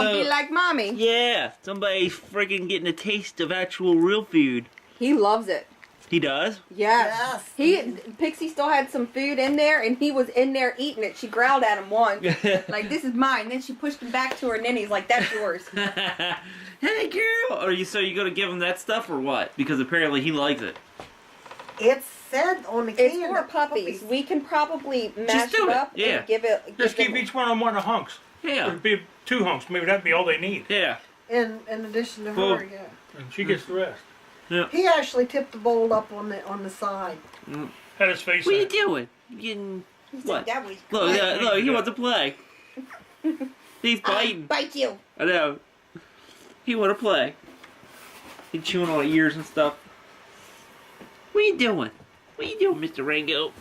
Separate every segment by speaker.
Speaker 1: won't be like mommy.
Speaker 2: Yeah, somebody's freaking getting a taste of actual real food.
Speaker 1: He loves it.
Speaker 2: He does?
Speaker 1: Yes. Pixie still had some food in there, and he was in there eating it. She growled at him once, like, this is mine. Then she pushed him back to her, and then he's like, that's yours.
Speaker 2: Hey, girl! So you gonna give him that stuff or what? Because apparently he likes it.
Speaker 3: It's said on the can.
Speaker 1: It's for puppies. We can probably mash it up and give it.
Speaker 4: Just give each one of them one of the hunks.
Speaker 2: Yeah.
Speaker 4: It'd be 2 hunks. Maybe that'd be all they need.
Speaker 2: Yeah.
Speaker 3: In addition to her, yeah.
Speaker 4: And she gets the rest.
Speaker 2: Yeah.
Speaker 3: He actually tipped the bowl up on the side.
Speaker 4: Had his face.
Speaker 2: What are you doing? You getting what? Look, he wants to play. He's biting.
Speaker 1: Bite you.
Speaker 2: I know. He want to play. He's chewing on ears and stuff. What are you doing? What are you doing, Mr. Rango?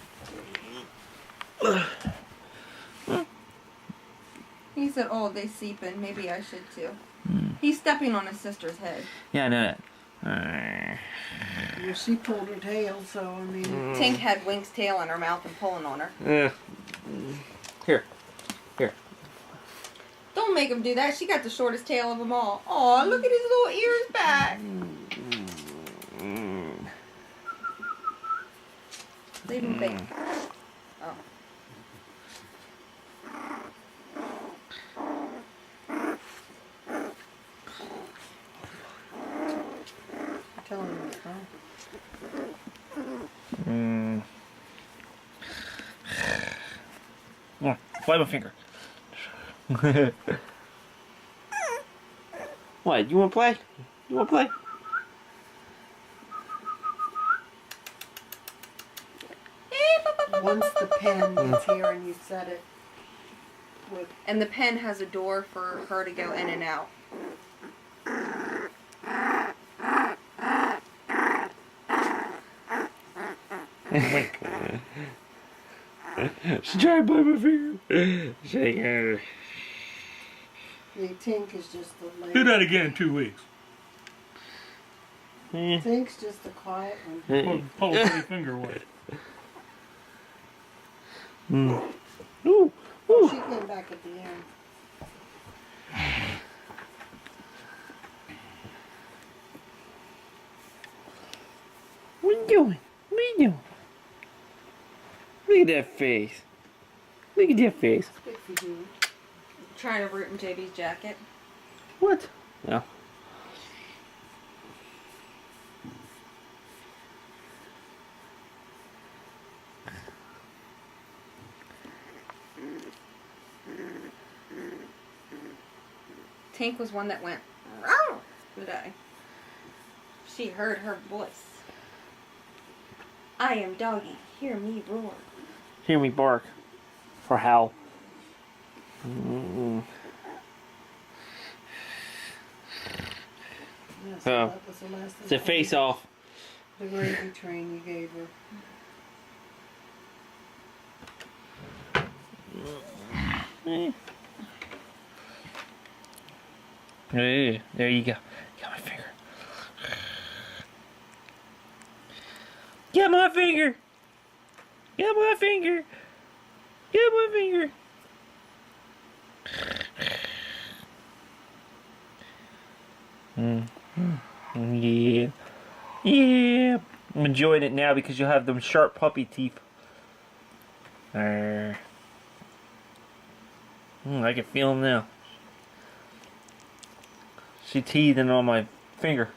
Speaker 1: He said, "Oh, they seeping. Maybe I should too." He's stepping on his sister's head.
Speaker 2: Yeah, I know that.
Speaker 3: Well, she pulled her tail, so I mean.
Speaker 1: Tink had Wink's tail in her mouth and pulling on her.
Speaker 2: Here.
Speaker 1: Don't make him do that. She got the shortest tail of them all. Aw, look at his little ears back. Leave him be. Oh.
Speaker 3: Tell him what's wrong.
Speaker 2: Oh, play my finger. What? You want to play? You want to play?
Speaker 3: Once the pen gets here and you set it with.
Speaker 1: And the pen has a door for her to go in and out.
Speaker 2: She's trying to bite my finger. Shake her.
Speaker 3: The Tink is just the lady.
Speaker 4: Do that again in 2 weeks.
Speaker 3: Tink's just a quiet one.
Speaker 4: Pull a pretty finger away.
Speaker 2: Ooh.
Speaker 3: Oh, she came back at the end.
Speaker 2: What are you doing? What are you doing? Look at that face. Look at that face.
Speaker 3: Good for you.
Speaker 1: Trying to root in JB's jacket.
Speaker 2: What? No.
Speaker 1: Tink was one that went "Row" today. She heard her voice. I am doggy. Hear me roar.
Speaker 2: Hear me bark. Or howl.
Speaker 3: Yeah, so
Speaker 2: Oh.
Speaker 3: that was the last
Speaker 2: It's a face off.
Speaker 3: The gravy train you gave her.
Speaker 2: There you go. Got my finger. Get my finger. Get my finger. Get my finger. Yeah. Yeah. I'm enjoying it now because you'll have them sharp puppy teeth. I can feel them now. She teething on my finger.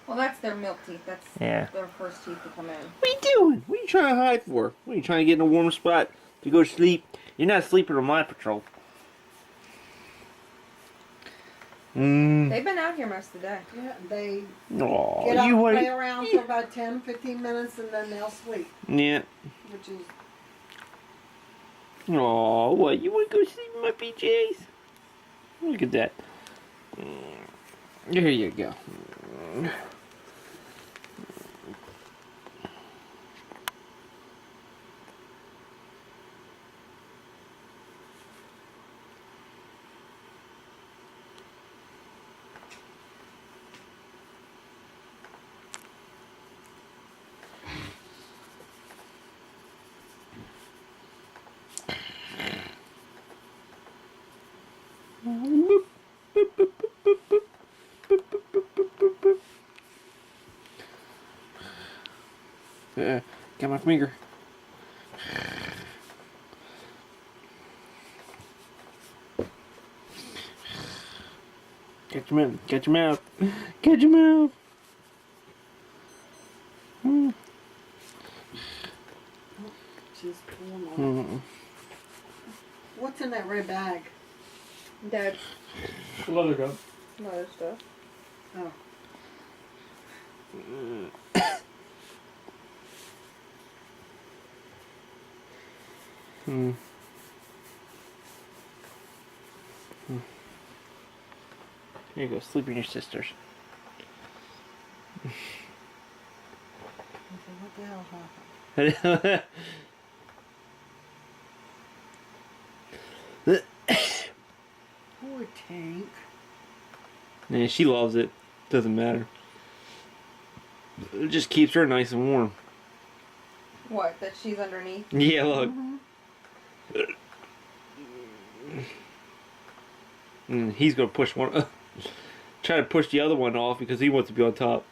Speaker 1: Well, that's their milk teeth. That's their first teeth to come in.
Speaker 2: What are you doing? What are you trying to hide for? What are you trying to get in a warm spot to go to sleep? You're not sleeping on my patrol.
Speaker 3: They've been out here most of the day. Yeah, they get up and play around for about 10, 15 minutes and then they'll sleep.
Speaker 2: Yeah.
Speaker 3: Which is...
Speaker 2: Oh, what? You want to go sleep in my PJs? Look at that. There you go. Got my finger. Catch him out. Catch him out. Catch him out.
Speaker 3: She's pulling on. What's in that red bag?
Speaker 1: Dad's
Speaker 4: Leather gun.
Speaker 1: other stuff.
Speaker 3: Oh.
Speaker 2: Here you go, sleep with your sisters.
Speaker 3: What the hell happened? Poor Tank.
Speaker 2: Yeah, she loves it. Doesn't matter. It just keeps her nice and warm.
Speaker 1: What? That she's underneath?
Speaker 2: Yeah, look. And he's gonna push one. Try to push the other one off because he wants to be on top.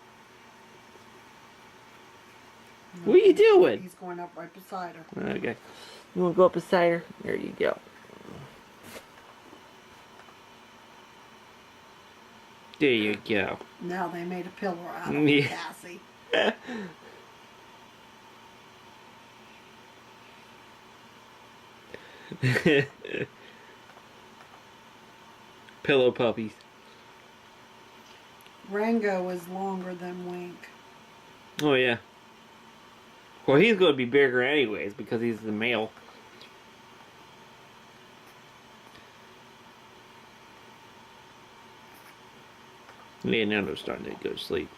Speaker 2: What are you doing?
Speaker 3: He's going up right beside her.
Speaker 2: Okay. You wanna go up beside her? There you go. There you go.
Speaker 3: Now they made a pillow out of her,
Speaker 2: Yeah.
Speaker 3: Cassie.
Speaker 2: Pillow puppies.
Speaker 3: Rango is longer than Wink.
Speaker 2: Oh yeah. Well, he's going to be bigger anyways because he's the male. Yeah, now they're starting to go to sleep.